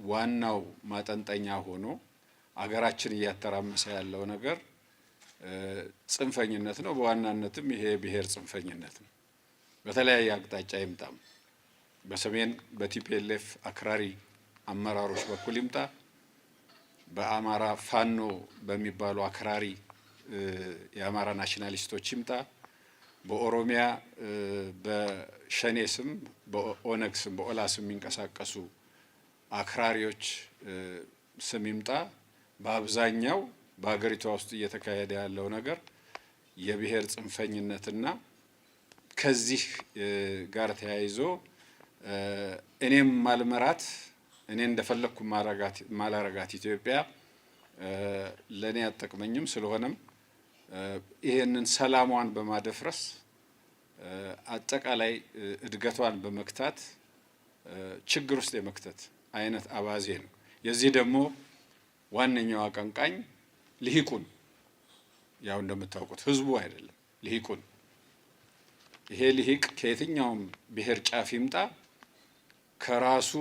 ዋናው ማጠንጠኛ ሆኖ አገራችን እያተራመሰ ያለው ነገር ጽንፈኝነት ነው። በዋናነትም ይሄ ብሔር ጽንፈኝነት ነው። በተለያየ አቅጣጫ ይምጣም፣ በሰሜን በቲፒኤልኤፍ አክራሪ አመራሮች በኩል ይምጣ፣ በአማራ ፋኖ በሚባሉ አክራሪ የአማራ ናሽናሊስቶች ይምጣ፣ በኦሮሚያ በሸኔ ስም በኦነግ ስም በኦላ ስም የሚንቀሳቀሱ አክራሪዎች ስም ይምጣ፣ በአብዛኛው በሀገሪቷ ውስጥ እየተካሄደ ያለው ነገር የብሔር ጽንፈኝነትና ከዚህ ጋር ተያይዞ እኔም ማልመራት እኔ እንደፈለኩ ማላረጋት ኢትዮጵያ ለኔ አጠቅመኝም። ስለሆነም ይሄንን ሰላሟን በማደፍረስ አጠቃላይ እድገቷን በመክታት ችግር ውስጥ የመክተት አይነት አባዜ ነው። የዚህ ደግሞ ዋነኛው አቀንቃኝ ልሂቁን፣ ያው እንደምታውቁት ህዝቡ አይደለም ልሂቁን። ይሄ ልሂቅ ከየትኛውም ብሔር ጫፍ ይምጣ ከራሱ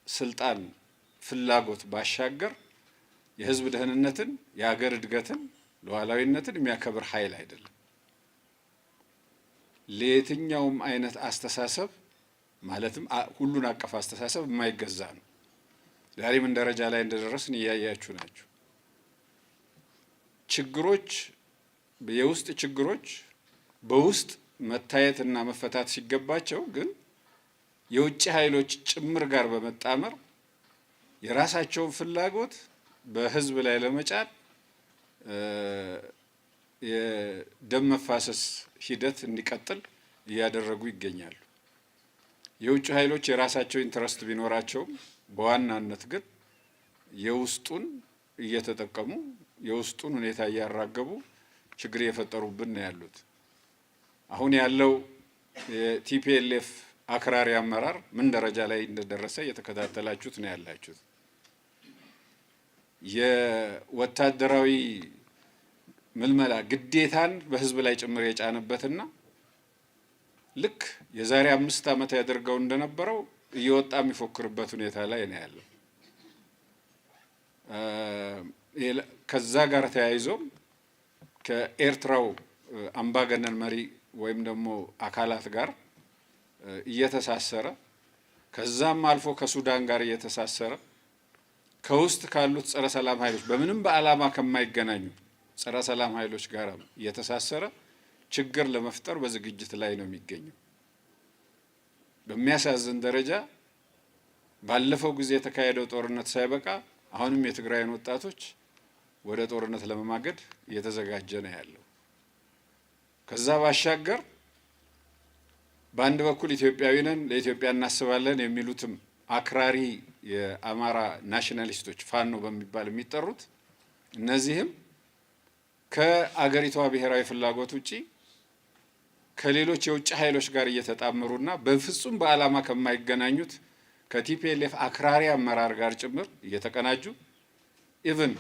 ስልጣን ፍላጎት ባሻገር የህዝብ ደህንነትን የሀገር እድገትን ሉዓላዊነትን የሚያከብር ኃይል አይደለም። ለየትኛውም አይነት አስተሳሰብ ማለትም ሁሉን አቀፍ አስተሳሰብ የማይገዛ ነው። ዛሬ ምን ደረጃ ላይ እንደደረስን እያያችሁ ናችሁ። ችግሮች የውስጥ ችግሮች በውስጥ መታየትና መፈታት ሲገባቸው ግን የውጭ ኃይሎች ጭምር ጋር በመጣመር የራሳቸውን ፍላጎት በህዝብ ላይ ለመጫን የደም መፋሰስ ሂደት እንዲቀጥል እያደረጉ ይገኛሉ። የውጭ ኃይሎች የራሳቸው ኢንትረስት ቢኖራቸውም በዋናነት ግን የውስጡን እየተጠቀሙ የውስጡን ሁኔታ እያራገቡ ችግር እየፈጠሩብን ነው ያሉት። አሁን ያለው የቲፒኤልኤፍ አክራሪ አመራር ምን ደረጃ ላይ እንደደረሰ እየተከታተላችሁት ነው ያላችሁት። የወታደራዊ ምልመላ ግዴታን በህዝብ ላይ ጭምር የጫነበትና ልክ የዛሬ 5 ዓመት ያደርገው እንደነበረው እየወጣ የሚፎክርበት ሁኔታ ላይ ነው ያለው። ከዛ ጋር ተያይዞም ከኤርትራው አምባገነን መሪ ወይም ደግሞ አካላት ጋር እየተሳሰረ ከዛም አልፎ ከሱዳን ጋር እየተሳሰረ ከውስጥ ካሉት ጸረ ሰላም ኃይሎች በምንም በዓላማ ከማይገናኙ ጸረ ሰላም ኃይሎች ጋር እየተሳሰረ ችግር ለመፍጠር በዝግጅት ላይ ነው የሚገኘው። በሚያሳዝን ደረጃ ባለፈው ጊዜ የተካሄደው ጦርነት ሳይበቃ አሁንም የትግራይን ወጣቶች ወደ ጦርነት ለመማገድ እየተዘጋጀ ነው ያለው። ከዛ ባሻገር በአንድ በኩል ኢትዮጵያዊ ነን ለኢትዮጵያ እናስባለን የሚሉትም አክራሪ የአማራ ናሽናሊስቶች ፋኖ በሚባል የሚጠሩት እነዚህም ከአገሪቷ ብሔራዊ ፍላጎት ውጪ ከሌሎች የውጭ ኃይሎች ጋር እየተጣመሩና በፍጹም በዓላማ ከማይገናኙት ከቲፒኤልኤፍ አክራሪ አመራር ጋር ጭምር እየተቀናጁ ኢቭን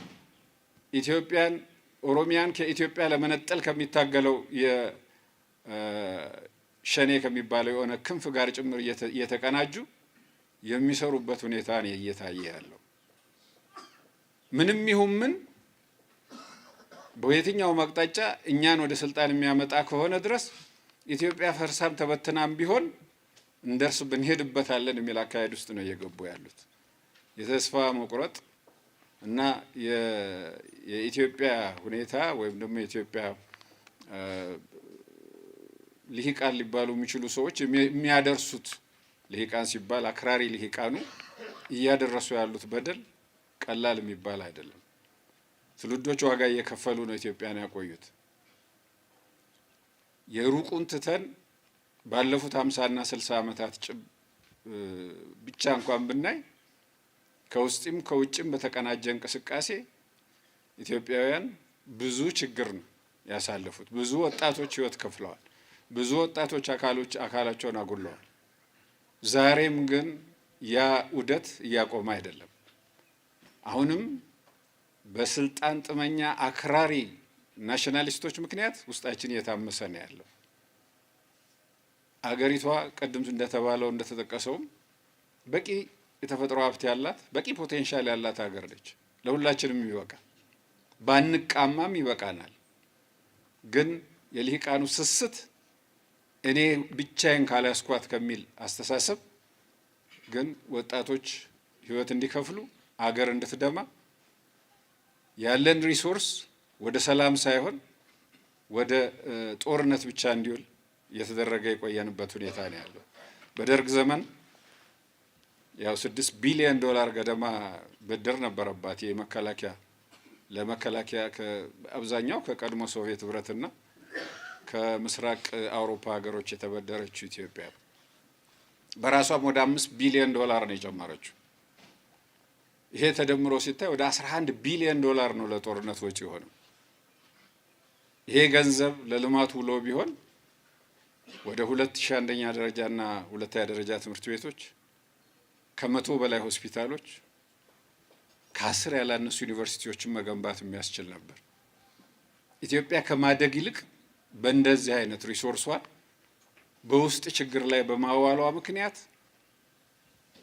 ኢትዮጵያን ኦሮሚያን ከኢትዮጵያ ለመነጠል ከሚታገለው የሸኔ ከሚባለው የሆነ ክንፍ ጋር ጭምር እየተቀናጁ የሚሰሩበት ሁኔታ ነው እየታየ ያለው። ምንም ይሁን ምን በየትኛው አቅጣጫ እኛን ወደ ስልጣን የሚያመጣ ከሆነ ድረስ ኢትዮጵያ ፈርሳም ተበትናም ቢሆን እንደርስ ብንሄድበታለን የሚል አካሄድ ውስጥ ነው እየገቡ ያሉት። የተስፋ መቁረጥ እና የኢትዮጵያ ሁኔታ ወይም ደግሞ የኢትዮጵያ ልሂቃን ሊባሉ የሚችሉ ሰዎች የሚያደርሱት ልሂቃን ሲባል አክራሪ ልሂቃኑ እያደረሱ ያሉት በደል ቀላል የሚባል አይደለም። ትውልዶች ዋጋ እየከፈሉ ነው ኢትዮጵያን ያቆዩት። የሩቁን ትተን ባለፉት 50 እና 60 ዓመታት ብቻ እንኳን ብናይ ከውስጥም ከውጭም በተቀናጀ እንቅስቃሴ ኢትዮጵያውያን ብዙ ችግር ነው ያሳለፉት። ብዙ ወጣቶች ህይወት ከፍለዋል። ብዙ ወጣቶች አካላቸውን አጉለዋል። ዛሬም ግን ያ ውደት እያቆመ አይደለም። አሁንም በስልጣን ጥመኛ አክራሪ ናሽናሊስቶች ምክንያት ውስጣችን እየታመሰ ነው ያለው። አገሪቷ ቀደም እንደተባለው እንደተጠቀሰው በቂ የተፈጥሮ ሀብት ያላት በቂ ፖቴንሻል ያላት ሀገር ነች። ለሁላችንም ይበቃል፣ ባንቃማም ይበቃናል። ግን የልሂቃኑ ስስት እኔ ብቻዬን ካላስኳት ከሚል አስተሳሰብ ግን ወጣቶች ህይወት እንዲከፍሉ አገር እንድትደማ ያለን ሪሶርስ ወደ ሰላም ሳይሆን ወደ ጦርነት ብቻ እንዲውል እየተደረገ የቆየንበት ሁኔታ ነው ያለው። በደርግ ዘመን ያው 6 ቢሊዮን ዶላር ገደማ ብድር ነበረባት የመከላከያ ለመከላከያ አብዛኛው ከቀድሞ ሶቪየት ህብረትና ከምስራቅ አውሮፓ ሀገሮች የተበደረችው ኢትዮጵያ በራሷም ወደ 5 ቢሊዮን ዶላር ነው የጨመረችው። ይሄ ተደምሮ ሲታይ ወደ 11 ቢሊዮን ዶላር ነው ለጦርነት ወጪ ሆነው። ይሄ ገንዘብ ለልማቱ ውሎ ቢሆን ወደ 2000 አንደኛ ደረጃና ሁለተኛ ደረጃ ትምህርት ቤቶች፣ ከ100 በላይ ሆስፒታሎች፣ ከ10 ያላነሱ ዩኒቨርሲቲዎችን መገንባት የሚያስችል ነበር። ኢትዮጵያ ከማደግ ይልቅ በእንደዚህ አይነት ሪሶርሷን በውስጥ ችግር ላይ በማዋሏ ምክንያት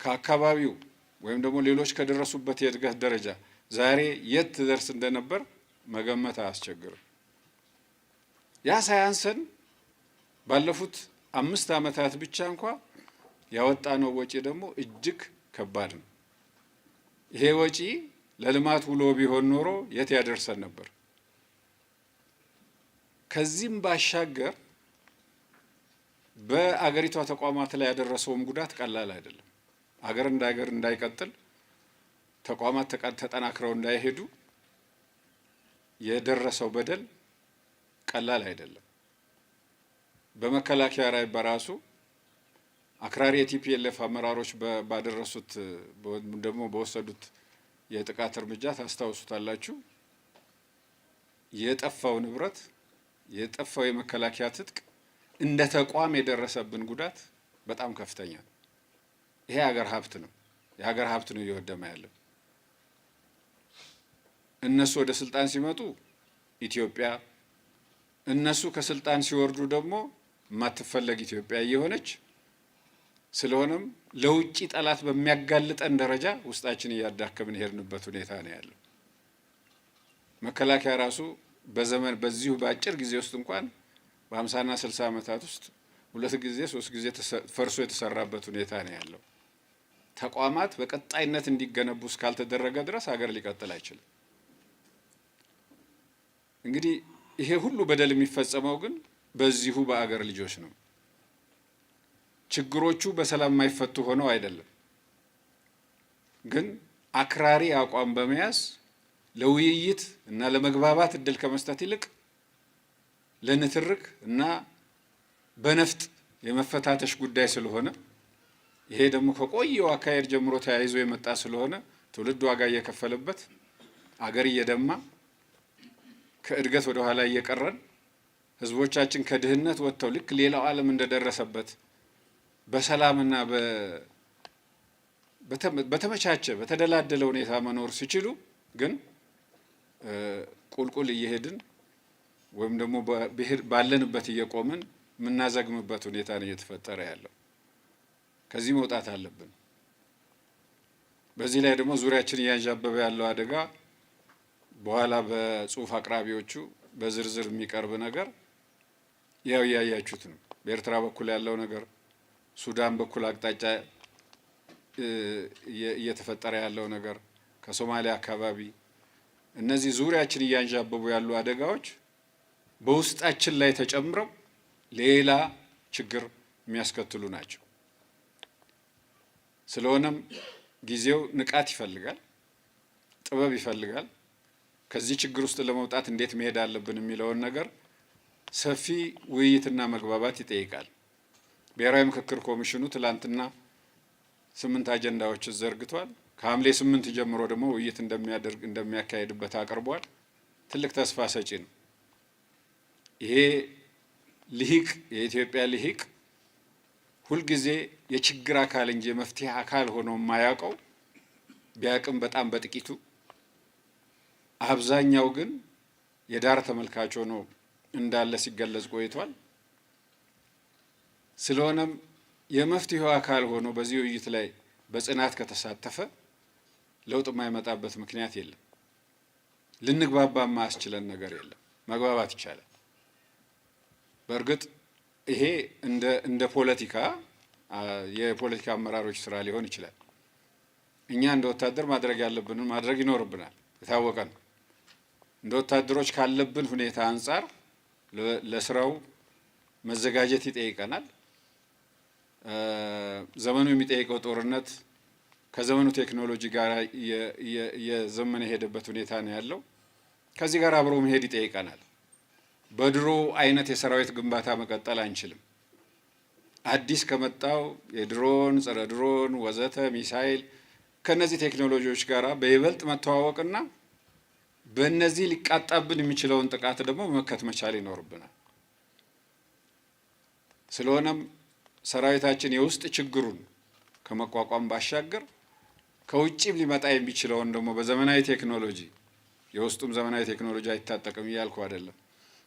ከአካባቢው ወይም ደግሞ ሌሎች ከደረሱበት የእድገት ደረጃ ዛሬ የት ትደርስ እንደነበር መገመት አያስቸግርም። ያ ሳያንሰን ባለፉት 5 ዓመታት ብቻ እንኳ ያወጣነው ወጪ ደግሞ እጅግ ከባድ ነው። ይሄ ወጪ ለልማት ውሎ ቢሆን ኖሮ የት ያደርሰን ነበር? ከዚህም ባሻገር በአገሪቷ ተቋማት ላይ ያደረሰውም ጉዳት ቀላል አይደለም። አገር እንደ አገር እንዳይቀጥል፣ ተቋማት ተጠናክረው እንዳይሄዱ የደረሰው በደል ቀላል አይደለም። በመከላከያ ላይ በራሱ አክራሪ የቲፒኤልኤፍ አመራሮች ባደረሱት ደግሞ በወሰዱት የጥቃት እርምጃ ታስታውሱታላችሁ። የጠፋው ንብረት፣ የጠፋው የመከላከያ ትጥቅ፣ እንደ ተቋም የደረሰብን ጉዳት በጣም ከፍተኛ ነው። ይሄ ሀገር ሀብት ነው። የሀገር ሀብት ነው እየወደመ ያለው። እነሱ ወደ ስልጣን ሲመጡ ኢትዮጵያ፣ እነሱ ከስልጣን ሲወርዱ ደግሞ የማትፈለግ ኢትዮጵያ እየሆነች ስለሆነም ለውጭ ጠላት በሚያጋልጠን ደረጃ ውስጣችን እያዳከምን ሄድንበት ሁኔታ ነው ያለው። መከላከያ ራሱ በዚሁ በአጭር ጊዜ ውስጥ እንኳን በ50 እና 60 ዓመታት ውስጥ 2 ጊዜ 3 ጊዜ ፈርሶ የተሰራበት ሁኔታ ነው ያለው። ተቋማት በቀጣይነት እንዲገነቡ እስካልተደረገ ድረስ ሀገር ሊቀጥል አይችልም። እንግዲህ ይሄ ሁሉ በደል የሚፈጸመው ግን በዚሁ በአገር ልጆች ነው። ችግሮቹ በሰላም የማይፈቱ ሆነው አይደለም፣ ግን አክራሪ አቋም በመያዝ ለውይይት እና ለመግባባት እድል ከመስጠት ይልቅ ለንትርክ እና በነፍጥ የመፈታተሽ ጉዳይ ስለሆነ ይሄ ደግሞ ከቆየው አካሄድ ጀምሮ ተያይዞ የመጣ ስለሆነ ትውልድ ዋጋ እየከፈለበት አገር እየደማ ከእድገት ወደ ኋላ እየቀረን ህዝቦቻችን ከድህነት ወጥተው ልክ ሌላው ዓለም እንደደረሰበት በሰላምና በተመቻቸ በተደላደለ ሁኔታ መኖር ሲችሉ ግን ቁልቁል እየሄድን ወይም ደግሞ ባለንበት እየቆምን የምናዘግምበት ሁኔታ ነው እየተፈጠረ ያለው። ከዚህ መውጣት አለብን። በዚህ ላይ ደግሞ ዙሪያችን እያንዣበበ ያለው አደጋ በኋላ በጽሁፍ አቅራቢዎቹ በዝርዝር የሚቀርብ ነገር ያው እያያችሁት ነው። በኤርትራ በኩል ያለው ነገር፣ ሱዳን በኩል አቅጣጫ እየተፈጠረ ያለው ነገር፣ ከሶማሊያ አካባቢ እነዚህ ዙሪያችን እያንዣበቡ ያሉ አደጋዎች በውስጣችን ላይ ተጨምረው ሌላ ችግር የሚያስከትሉ ናቸው። ስለሆነም ጊዜው ንቃት ይፈልጋል፣ ጥበብ ይፈልጋል። ከዚህ ችግር ውስጥ ለመውጣት እንዴት መሄድ አለብን የሚለውን ነገር ሰፊ ውይይትና መግባባት ይጠይቃል። ብሔራዊ ምክክር ኮሚሽኑ ትላንትና 8 አጀንዳዎች ዘርግቷል። ከሐምሌ 8 ጀምሮ ደግሞ ውይይት እንደሚያካሄድበት አቅርቧል። ትልቅ ተስፋ ሰጪ ነው። ይሄ ልሂቅ የኢትዮጵያ ልሂቅ ሁልጊዜ የችግር አካል እንጂ የመፍትሄ አካል ሆኖ የማያውቀው ቢያቅም በጣም በጥቂቱ፣ አብዛኛው ግን የዳር ተመልካች ሆኖ እንዳለ ሲገለጽ ቆይቷል። ስለሆነም የመፍትሄው አካል ሆኖ በዚህ ውይይት ላይ በጽናት ከተሳተፈ ለውጥ የማይመጣበት ምክንያት የለም። ልንግባባ ማያስችለን ነገር የለም። መግባባት ይቻላል። በእርግጥ ይሄ እንደ ፖለቲካ የፖለቲካ አመራሮች ስራ ሊሆን ይችላል። እኛ እንደ ወታደር ማድረግ ያለብንን ማድረግ ይኖርብናል። የታወቀ ነው። እንደ ወታደሮች ካለብን ሁኔታ አንጻር ለስራው መዘጋጀት ይጠይቀናል። ዘመኑ የሚጠይቀው ጦርነት ከዘመኑ ቴክኖሎጂ ጋር የዘመነ የሄደበት ሁኔታ ነው ያለው። ከዚህ ጋር አብሮ መሄድ ይጠይቀናል። በድሮ አይነት የሰራዊት ግንባታ መቀጠል አንችልም። አዲስ ከመጣው የድሮን ጸረ ድሮን ወዘተ ሚሳይል ከነዚህ ቴክኖሎጂዎች ጋር በይበልጥ መተዋወቅና በእነዚህ ሊቃጣብን የሚችለውን ጥቃት ደግሞ መመከት መቻል ይኖርብናል። ስለሆነም ሰራዊታችን የውስጥ ችግሩን ከመቋቋም ባሻገር ከውጭም ሊመጣ የሚችለውን ደግሞ በዘመናዊ ቴክኖሎጂ የውስጡም ዘመናዊ ቴክኖሎጂ አይታጠቅም እያልኩ አይደለም፣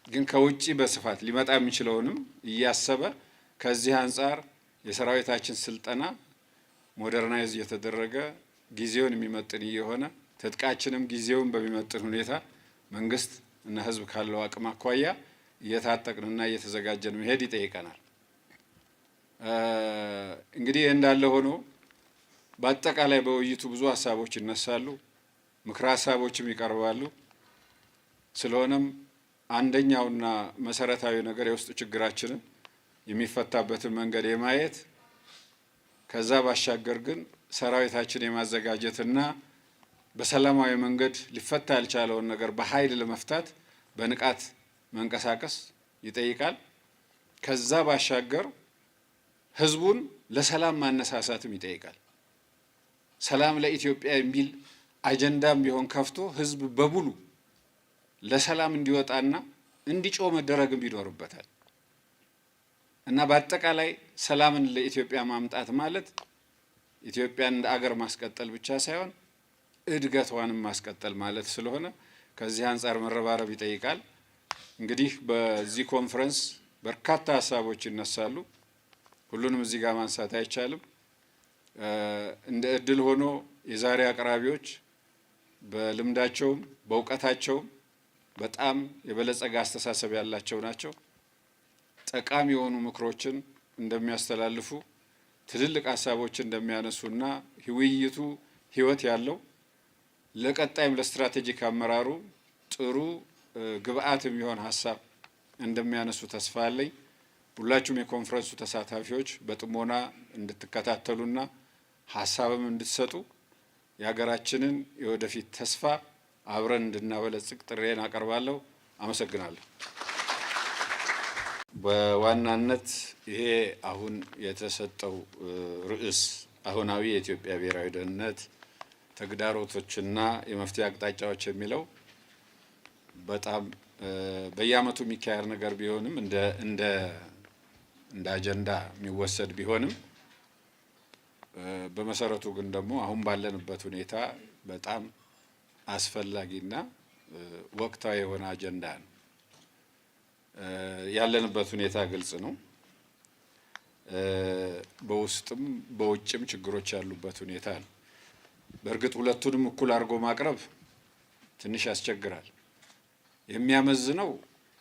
ግን ከውጭ በስፋት ሊመጣ የሚችለውንም እያሰበ ከዚህ አንጻር የሰራዊታችን ስልጠና ሞደርናይዝ እየተደረገ ጊዜውን የሚመጥን እየሆነ ትጥቃችንም ጊዜውን በሚመጥን ሁኔታ መንግስት እና ህዝብ ካለው አቅም አኳያ እየታጠቅንና እየተዘጋጀን መሄድ ይጠይቀናል። እንግዲህ እንዳለ ሆኖ በአጠቃላይ በውይይቱ ብዙ ሀሳቦች ይነሳሉ፣ ምክረ ሀሳቦችም ይቀርባሉ። ስለሆነም አንደኛውና መሰረታዊ ነገር የውስጥ ችግራችንን የሚፈታበትን መንገድ የማየት ከዛ ባሻገር ግን ሰራዊታችን የማዘጋጀትና በሰላማዊ መንገድ ሊፈታ ያልቻለውን ነገር በኃይል ለመፍታት በንቃት መንቀሳቀስ ይጠይቃል። ከዛ ባሻገር ህዝቡን ለሰላም ማነሳሳትም ይጠይቃል። ሰላም ለኢትዮጵያ የሚል አጀንዳም ቢሆን ከፍቶ ህዝብ በሙሉ ለሰላም እንዲወጣና እንዲጮህ መደረግም ይኖርበታል እና በአጠቃላይ ሰላምን ለኢትዮጵያ ማምጣት ማለት ኢትዮጵያን እንደ አገር ማስቀጠል ብቻ ሳይሆን እድገቷንም ማስቀጠል ማለት ስለሆነ ከዚህ አንጻር መረባረብ ይጠይቃል። እንግዲህ በዚህ ኮንፈረንስ በርካታ ሀሳቦች ይነሳሉ። ሁሉንም እዚህ ጋር ማንሳት አይቻልም። እንደ እድል ሆኖ የዛሬ አቅራቢዎች በልምዳቸውም በእውቀታቸውም በጣም የበለጸገ አስተሳሰብ ያላቸው ናቸው። ጠቃሚ የሆኑ ምክሮችን እንደሚያስተላልፉ፣ ትልልቅ ሀሳቦችን እንደሚያነሱና ውይይቱ ህይወት ያለው ለቀጣይም ለስትራቴጂክ አመራሩ ጥሩ ግብአት የሚሆን ሀሳብ እንደሚያነሱ ተስፋ አለኝ። ሁላችሁም የኮንፈረንሱ ተሳታፊዎች በጥሞና እንድትከታተሉና ሀሳብም እንድትሰጡ የሀገራችንን የወደፊት ተስፋ አብረን እንድናበለጽግ ጥሬን አቀርባለሁ። አመሰግናለሁ። በዋናነት ይሄ አሁን የተሰጠው ርዕስ አሁናዊ የኢትዮጵያ ብሔራዊ ደህንነት ተግዳሮቶችና የመፍትሄ አቅጣጫዎች የሚለው በጣም በየዓመቱ የሚካሄድ ነገር ቢሆንም እንደ አጀንዳ የሚወሰድ ቢሆንም በመሰረቱ ግን ደግሞ አሁን ባለንበት ሁኔታ በጣም አስፈላጊና ወቅታዊ የሆነ አጀንዳ ነው። ያለንበት ሁኔታ ግልጽ ነው። በውስጥም በውጭም ችግሮች ያሉበት ሁኔታ ነው። በእርግጥ ሁለቱንም እኩል አድርጎ ማቅረብ ትንሽ ያስቸግራል። የሚያመዝነው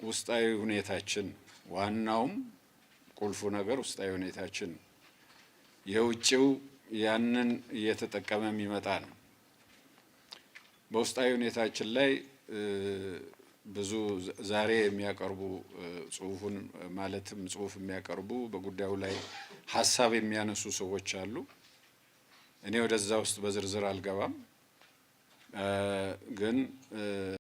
ውስጣዊ ሁኔታችን፣ ዋናውም ቁልፉ ነገር ውስጣዊ ሁኔታችን ነው። የውጭው ያንን እየተጠቀመ የሚመጣ ነው። በውስጣዊ ሁኔታችን ላይ ብዙ ዛሬ የሚያቀርቡ ጽሁፉን ማለትም ጽሁፍ የሚያቀርቡ በጉዳዩ ላይ ሀሳብ የሚያነሱ ሰዎች አሉ። እኔ ወደዛ ውስጥ በዝርዝር አልገባም ግን